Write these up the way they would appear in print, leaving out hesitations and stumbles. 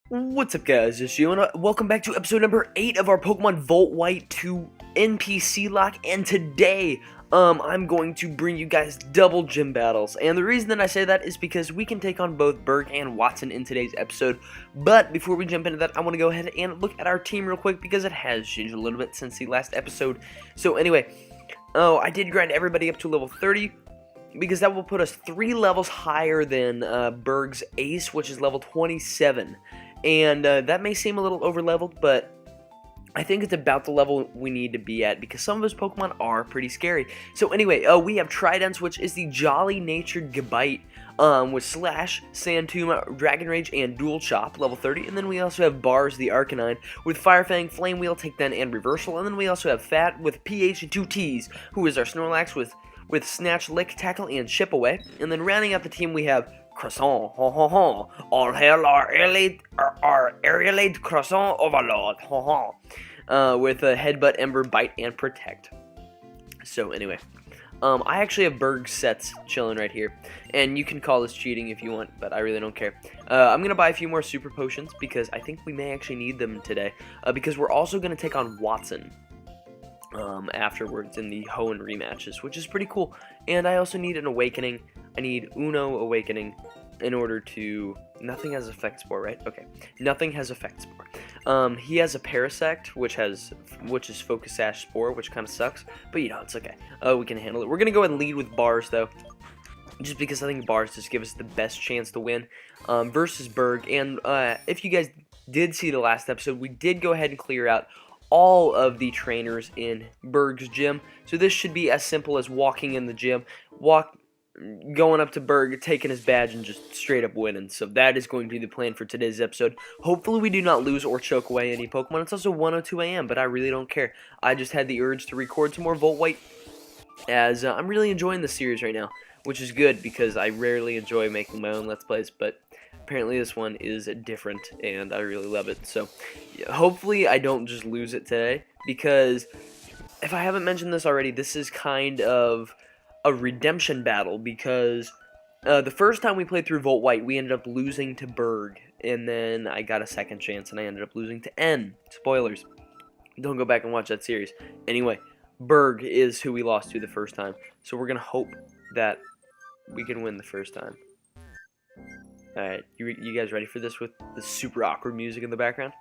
What's up, guys? It's you, and welcome back to episode number 8 of our Pokemon Volt White 2 NPCLocke, and today, I'm going to bring you guys double gym battles, and the reason that I say that is because we can take on both Berg and Watson in today's episode. But before we jump into that, I want to go ahead and look at our team real quick, because it has changed a little bit since the last episode. So anyway, I did grind everybody up to level 30, because that will put us 3 levels higher than Berg's Ace, which is level 27. And that may seem a little over-leveled, but I think it's about the level we need to be at, because some of his Pokemon are pretty scary. So anyway, we have Tridents, which is the jolly-natured Gabite, with Slash, Sand Tomb, Dragon Rage, and Dual Chop, level 30. And then we also have Bars, the Arcanine, with Fire Fang, Flame Wheel, Takedown, and Reversal. And then we also have Fat with PH and 2 Ts, who is our Snorlax with Snatch, Lick, Tackle, and Chip Away. And then rounding out the team, we have Croissant, ho ho ho, all hail our aerialate Croissant Overlord, ho ho, with a Headbutt, Ember, Bite, and Protect. So anyway, I actually have Berg sets chilling right here, and you can call this cheating if you want, but I really don't care. I'm going to buy a few more Super Potions, because I think we may actually need them today, because we're also going to take on Watson afterwards in the Hoenn rematches, which is pretty cool. And I also need an Awakening. I need Uno Awakening in order to... Nothing has Effect Spore, right? Okay. Nothing has Effect Spore. He has a Parasect, which is Focus Sash Spore, which kind of sucks, but you know, it's okay. We can handle it. We're gonna go ahead and lead with Bars, though, just because I think Bars just give us the best chance to win versus Berg. And if you guys did see the last episode, we did go ahead and clear out all of the trainers in Berg's gym. So this should be as simple as walking in the gym, going up to Berg, taking his badge, and just straight up winning. So that is going to be the plan for today's episode. Hopefully we do not lose or choke away any Pokemon. It's also 1:02 a.m., but I really don't care. I just had the urge to record some more Volt White, as I'm really enjoying the series right now, which is good because I rarely enjoy making my own Let's Plays, but apparently this one is different, and I really love it. So hopefully I don't just lose it today, because if I haven't mentioned this already, this is kind of a redemption battle, because the first time we played through Volt White, we ended up losing to Berg, and then I got a second chance, and I ended up losing to N. Spoilers. Don't go back and watch that series. Anyway, Berg is who we lost to the first time, so we're going to hope that we can win the first time. Alright, you guys ready for this with the super awkward music in the background?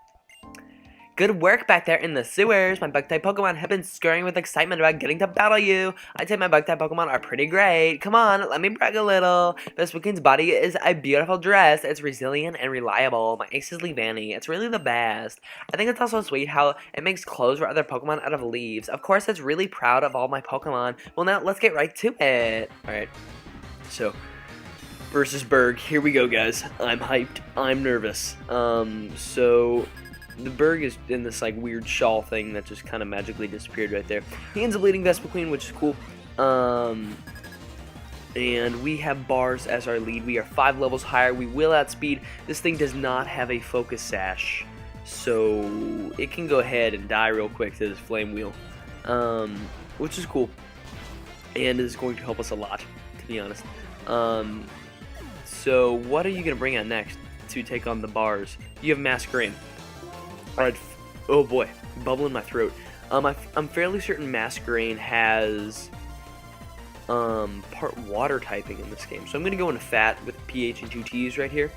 Good work back there in the sewers. My Bug-type Pokemon have been scurrying with excitement about getting to battle you. I'd say my Bug-type Pokemon are pretty great. Come on, let me brag a little. This Spookin's body is a beautiful dress. It's resilient and reliable. My ace is Leavanny. It's really the best. I think it's also sweet how it makes clothes for other Pokemon out of leaves. Of course, it's really proud of all my Pokemon. Well, now let's get right to it. Alright, so... versus Berg. Here we go, guys. I'm hyped. I'm nervous. So the Berg is in this like weird shawl thing that just kind of magically disappeared right there. He ends up leading Vespiquen, which is cool. And we have Bars as our lead. We are 5 levels higher. We will outspeed. This thing does not have a Focus Sash, so it can go ahead and die real quick to this Flame Wheel, which is cool, and is going to help us a lot, to be honest. So what are you going to bring out next to take on the Bars? You have Masquerain. Alright, oh boy, bubble in my throat. I'm fairly certain Masquerain has part water typing in this game. So I'm going to go into Fat with PH and 2 Ts right here.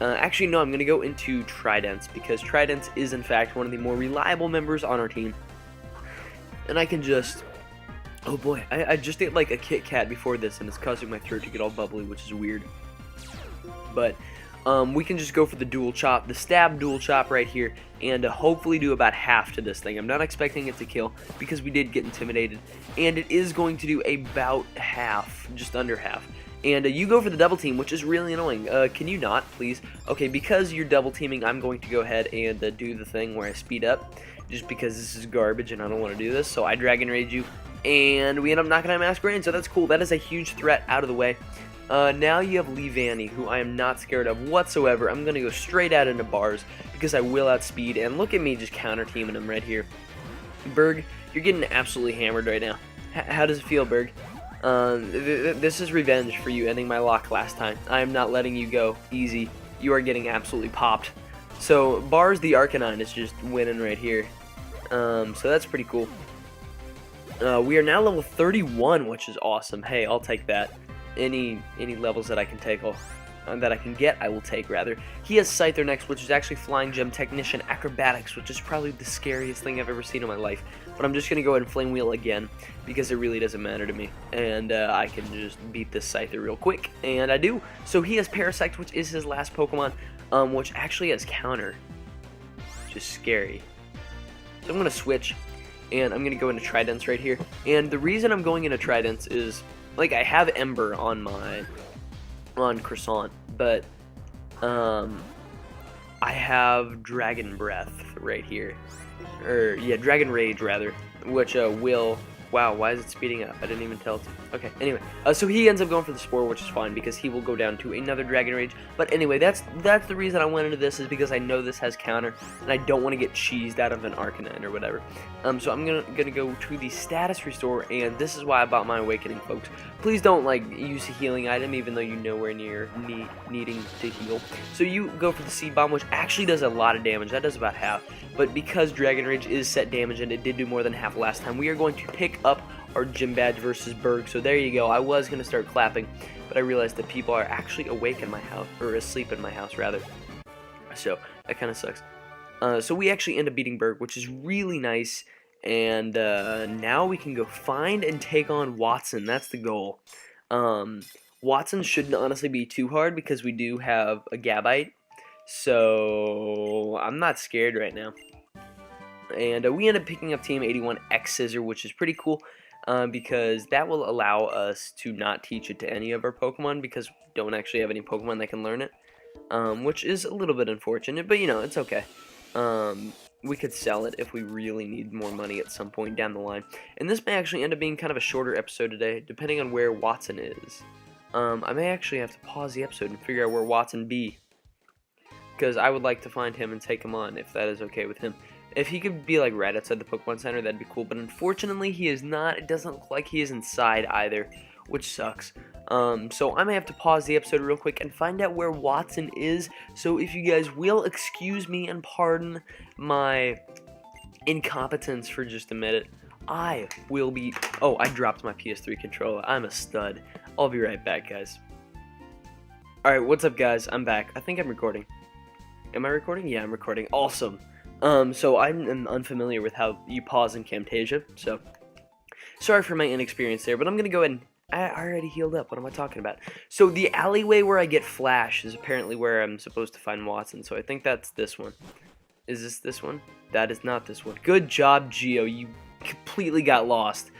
Actually, no, I'm going to go into Tridents, because Tridents is in fact one of the more reliable members on our team. And I can just... oh boy, I just ate like a Kit Kat before this, and it's causing my throat to get all bubbly, which is weird. But we can just go for the Dual Chop, the Stab Dual Chop right here, and hopefully do about half to this thing. I'm not expecting it to kill, because we did get intimidated, and it is going to do about half, just under half. And you go for the double team, which is really annoying. Can you not, please? Okay, because you're double teaming, I'm going to go ahead and do the thing where I speed up, just because this is garbage and I don't want to do this. So I Dragon Rage you, and we end up knocking out Masquerain, so that's cool. That is a huge threat out of the way. Now you have Leavanny, who I am not scared of whatsoever. I'm going to go straight out into Bars, because I will outspeed, and look at me just counter-teaming him right here. Berg, you're getting absolutely hammered right now. How does it feel, Berg? This is revenge for you ending my lock last time. I am not letting you go easy. You are getting absolutely popped. So Bars the Arcanine is just winning right here. So that's pretty cool. We are now level 31, which is awesome. Hey, I'll take that. Any levels that I can take, that I can get, I will take, rather. He has Scyther next, which is actually Flying Gem Technician Acrobatics, which is probably the scariest thing I've ever seen in my life. But I'm just going to go ahead and Flame Wheel again, because it really doesn't matter to me. And I can just beat this Scyther real quick, and I do. So he has Parasect, which is his last Pokemon, which actually has Counter, which is scary. So I'm going to switch, and I'm going to go into Tridents right here. And the reason I'm going into Tridents is, like, I have Ember on Croissant, but I have Dragon Breath right here, or yeah, Dragon Rage rather, which will. Wow, why is it speeding up? I didn't even tell it to. Okay, anyway, so he ends up going for the Spore, which is fine because he will go down to another Dragon Rage. But anyway, that's the reason I went into this, is because I know this has Counter, and I don't want to get cheesed out of an Arcanine or whatever. So I'm gonna go to the Status Restore, and this is why I bought my Awakening, folks. Please don't like use a healing item, even though you know where near needing to heal. So you go for the Seed Bomb, which actually does a lot of damage. That does about half. But because Dragon Rage is set damage, and it did do more than half last time, we are going to pick up our Gym Badge versus Berg. So there you go. I was going to start clapping, but I realized that people are actually awake in my house, or asleep in my house, rather. So that kind of sucks. So we actually end up beating Berg, which is really nice. And now we can go find and take on Watson. That's the goal. Watson shouldn't honestly be too hard because we do have a Gabite. So I'm not scared right now. And we end up picking up Team 81 X Scissor, which is pretty cool because that will allow us to not teach it to any of our Pokemon because we don't actually have any Pokemon that can learn it, which is a little bit unfortunate, but you know, it's okay. We could sell it if we really need more money at some point down the line. And this may actually end up being kind of a shorter episode today, depending on where Watson is. I may actually have to pause the episode and figure out where Watson be, because I would like to find him and take him on, if that is okay with him. If he could be like right outside the Pokemon Center, that'd be cool, but unfortunately he is not. It doesn't look like he is inside either, which sucks. So I may have to pause the episode real quick and find out where Watson is. So if you guys will excuse me and pardon my incompetence for just a minute, I will be... Oh, I dropped my PS3 controller. I'm a stud. I'll be right back, guys. Alright, what's up, guys? I'm back. I think I'm recording. Am I recording? Yeah, I'm recording. Awesome. So I'm unfamiliar with how you pause in Camtasia, so sorry for my inexperience there, but I'm gonna go ahead and... I already healed up. What am I talking about? So the alleyway where I get Flash is apparently where I'm supposed to find Watson, so I think that's this one. Is this one? That is not this one. Good job, Geo. You completely got lost.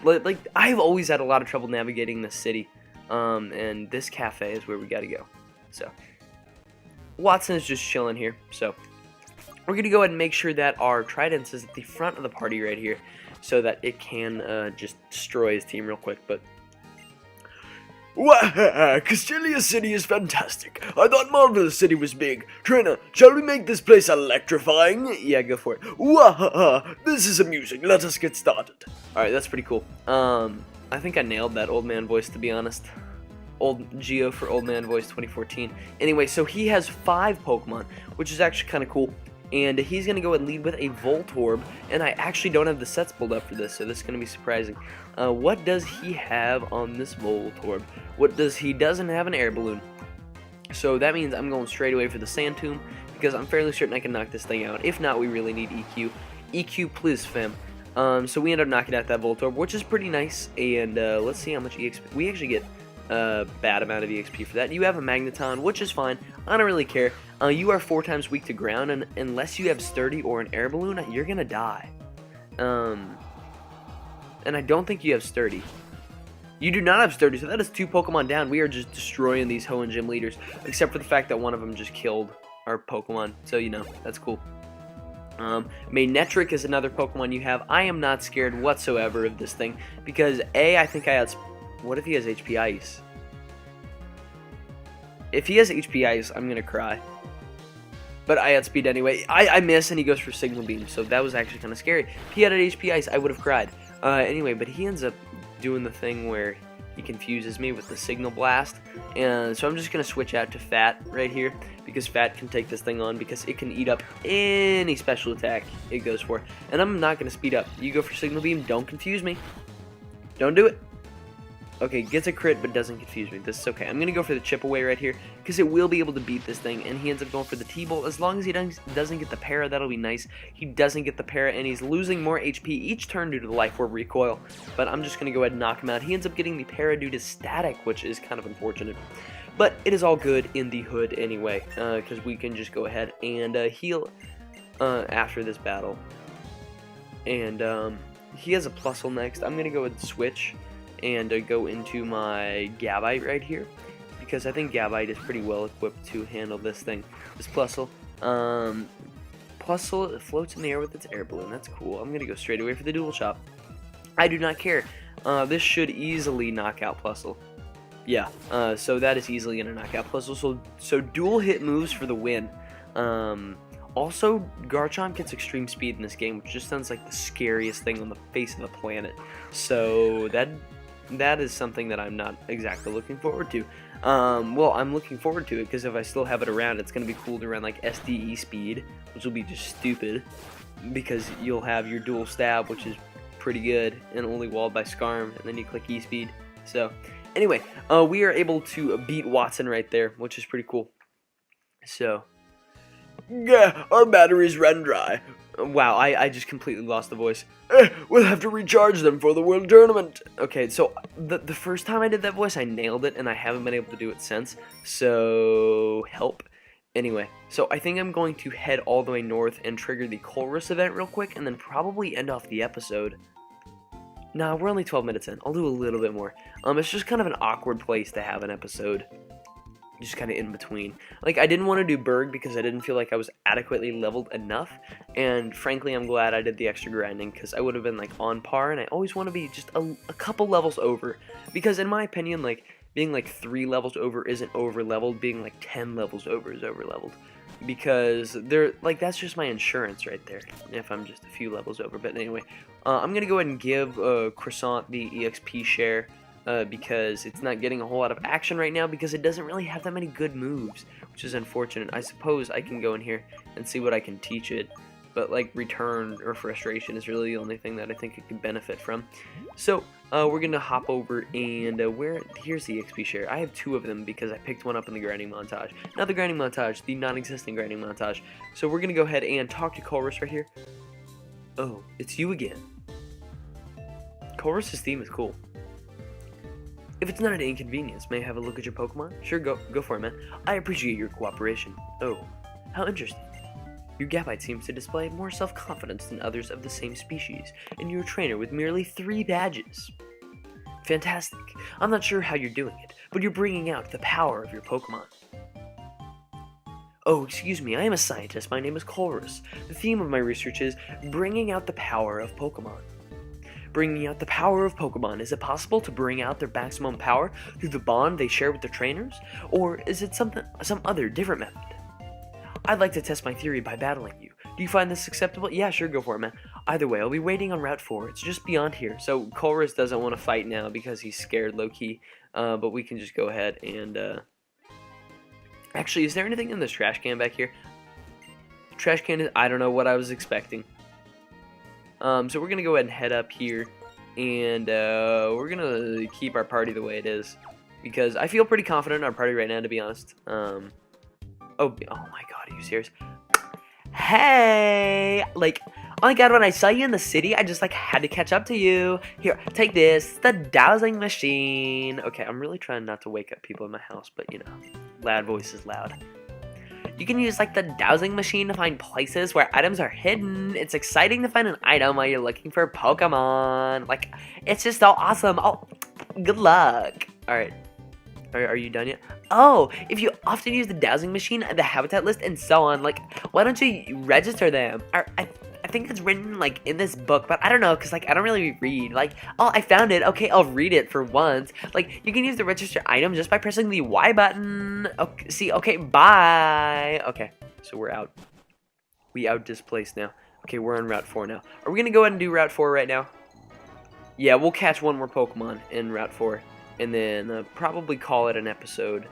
Like, I've always had a lot of trouble navigating this city, and this cafe is where we gotta go. So Watson is just chilling here, so we're going to go ahead and make sure that our Tridents is at the front of the party right here so that it can just destroy his team real quick. But Wah! Castelia City is fantastic. I thought Marvelous City was big. Trainer, shall we make this place electrifying? yeah, go for it. Wah! This is amusing. Let us get started. Alright, that's pretty cool. I think I nailed that old man voice, to be honest. Old Geo for Old Man Voice 2014. Anyway, so he has 5 Pokemon, which is actually kind of cool. And he's going to go and lead with a Voltorb, and I actually don't have the sets pulled up for this, so this is going to be surprising. What does he have on this Voltorb? He doesn't have an air balloon. So that means I'm going straight away for the Sand Tomb, because I'm fairly certain I can knock this thing out. If not, we really need EQ. EQ, please, fam. So we end up knocking out that Voltorb, which is pretty nice, and let's see how much EXP. We actually get a bad amount of EXP for that. You have a Magneton, which is fine. I don't really care. You are 4 times weak to ground, and unless you have Sturdy or an air balloon, you're gonna die. And I don't think you have Sturdy. You do not have Sturdy, so that is 2 Pokemon down. We are just destroying these Hoenn Gym leaders, except for the fact that one of them just killed our Pokemon. So, you know, that's cool. Magnetric is another Pokemon you have. I am not scared whatsoever of this thing, because A, I think I had... What if he has HP Ice? If he has HP Ice, I'm gonna cry. But I outspeed anyway. I miss, and he goes for Signal Beam, so that was actually kind of scary. If he had an HP Ice, I would have cried. Anyway, but he ends up doing the thing where he confuses me with the Signal Blast. And so I'm just going to switch out to Fat right here, because Fat can take this thing on, because it can eat up any special attack it goes for. And I'm not going to speed up. You go for Signal Beam, don't confuse me. Don't do it. Okay, gets a crit but doesn't confuse me. This is okay. I'm going to go for the Chip Away right here, because it will be able to beat this thing, and he ends up going for the T-Bolt. As long as he doesn't get the para, that'll be nice. He doesn't get the para, and he's losing more HP each turn due to the Life Orb recoil, but I'm just going to go ahead and knock him out. He ends up getting the para due to static, which is kind of unfortunate. But it is all good in the hood anyway, because we can just go ahead and heal after this battle. And he has a Plusle next. I'm going to go ahead and switch and go into my Gabite right here, because I think Gabite is pretty well equipped to handle this thing. This Plusle. Plusle floats in the air with its air balloon. That's cool. I'm going to go straight away for the Dual Chop. I do not care. This should easily knock out Plusle. Yeah, so that is easily going to knock out Plusle. So dual hit moves for the win. Also, Garchomp gets extreme speed in this game, which just sounds like the scariest thing on the face of the planet. So that is something that I'm not exactly looking forward to. Well, I'm looking forward to it because if I still have it around, it's going to be cool to run like SDE speed, which will be just stupid because you'll have your dual stab, which is pretty good and only walled by Scarm, and then you click E-speed. So anyway, we are able to beat Watson right there, which is pretty cool. So Yeah, our batteries ran dry. wow, I just completely lost the voice. We'll have to recharge them for the World Tournament. Okay, so the first time I did that voice, I nailed it, and I haven't been able to do it since. So help. Anyway, so I think I'm going to head all the way north and trigger the Colress event real quick, and then probably end off the episode. Nah, we're only 12 minutes in. I'll do a little bit more. It's just kind of an awkward place to have an episode. Just kind of in between. Like, I didn't want to do Berg because I didn't feel like I was adequately leveled enough. And frankly, I'm glad I did the extra grinding because I would have been like on par. And I always want to be just a couple levels over. Because in my opinion, like, being like 3 levels over isn't over leveled. Being like 10 levels over is over leveled. Because they're like, that's just my insurance right there. If I'm just a few levels over. But anyway, I'm going to go ahead and give Croissant the EXP share. Because it's not getting a whole lot of action right now because it doesn't really have that many good moves, which is unfortunate. I suppose I can go in here and see what I can teach it, but like Return or Frustration is really the only thing that I think it could benefit from. So we're gonna hop over and here's the XP share. I have 2 of them because I picked one up in the grinding montage. Not the grinding montage, the non-existent grinding montage. So we're gonna go ahead and talk to Colress right here. Oh, it's you again. Colress's theme is cool. If it's not an inconvenience, may I have a look at your Pokemon? Sure, go for it, man. I appreciate your cooperation. Oh, how interesting. Your Gabite seems to display more self-confidence than others of the same species, and you're a trainer with merely 3 badges. Fantastic. I'm not sure how you're doing it, but you're bringing out the power of your Pokemon. Oh, excuse me, I am a scientist. My name is Colress. The theme of my research is bringing out the power of Pokemon. Bringing out the power of Pokemon. Is it possible to bring out their maximum power through the bond they share with their trainers? Or is it some other different method? I'd like to test my theory by battling you. Do you find this acceptable? Yeah, sure, go for it, man. Either way, I'll be waiting on Route 4. It's just beyond here. So Colress doesn't want to fight now because he's scared low-key. But we can just go ahead and... Actually, is there anything in this trash can back here? Trash can is... I don't know what I was expecting. So we're going to go ahead and head up here, and we're going to keep our party the way it is, because I feel pretty confident in our party right now, to be honest. Oh my god, are you serious? Hey! Like, oh my god, when I saw you in the city, I just, like, had to catch up to you. Here, take this, the dowsing machine. Okay, I'm really trying not to wake up people in my house, but, you know, loud voice is loud. You can use like the dowsing machine to find places where items are hidden. It's exciting to find an item while you're looking for Pokemon. Like, it's just so awesome. Oh, good luck. Alright. Are you done yet? Oh, if you often use the dowsing machine, the habitat list, and so on, like, why don't you register them? I think it's written, like, in this book, but I don't know, because, like, I don't really read. Like, oh, I found it. Okay, I'll read it for once. Like, you can use the register item just by pressing the Y button. Okay, see, okay, bye. Okay, so we're out. We out displaced now. Okay, we're on Route 4 now. Are we going to go ahead and do Route 4 right now? Yeah, we'll catch one more Pokemon in Route 4. and then probably call it an episode.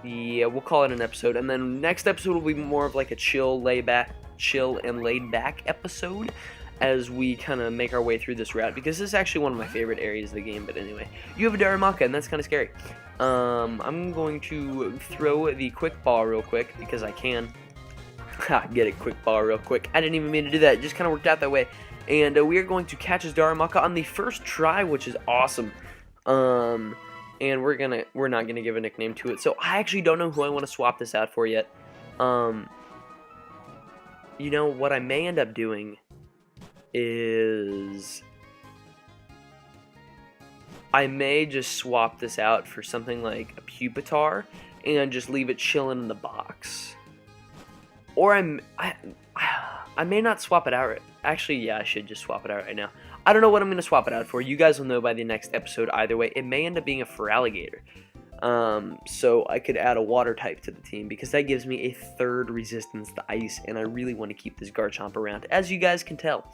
Yeah, we'll call it an episode, and then next episode will be more of like a chill and laid back episode as we kind of make our way through this route, because this is actually one of my favorite areas of the game. But anyway, you have a Darumaka, and that's kind of scary. I'm going to throw the quick ball real quick because I can. Get it, quick ball real quick. I didn't even mean to do that. It just kind of worked out that way. And we are going to catch his Darumaka on the first try, which is awesome. And we're not gonna give a nickname to it. So I actually don't know who I want to swap this out for yet. You know what I may end up doing is I may just swap this out for something like a Pupitar and just leave it chilling in the box. Or I may not swap it out. Actually, yeah, I should just swap it out right now. I don't know what I'm going to swap it out for. You guys will know by the next episode either way. It may end up being a Feraligatr. So I could add a water type to the team because that gives me a third resistance to ice, and I really want to keep this Garchomp around, as you guys can tell.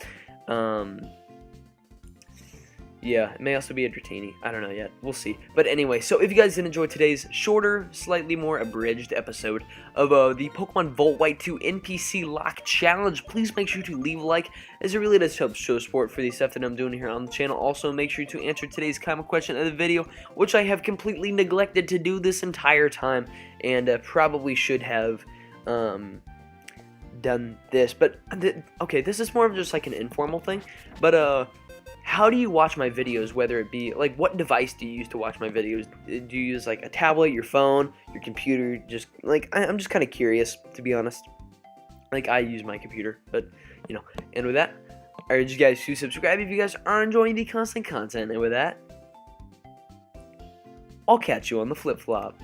Yeah, it may also be a Dratini. I don't know yet. We'll see. But anyway, so if you guys did enjoy today's shorter, slightly more abridged episode of the Pokemon Volt White 2 NPCLocke Challenge, please make sure to leave a like, as it really does help show support for the stuff that I'm doing here on the channel. Also, make sure to answer today's comment question of the video, which I have completely neglected to do this entire time, and probably should have done this. But, okay, this is more of just like an informal thing, but, how do you watch my videos, whether it be, like, what device do you use to watch my videos? Do you use, like, a tablet, your phone, your computer? Just, like, I'm just kind of curious, to be honest. Like, I use my computer, but, you know. And with that, I urge you guys to subscribe if you guys are enjoying the constant content. And with that, I'll catch you on the flip-flop.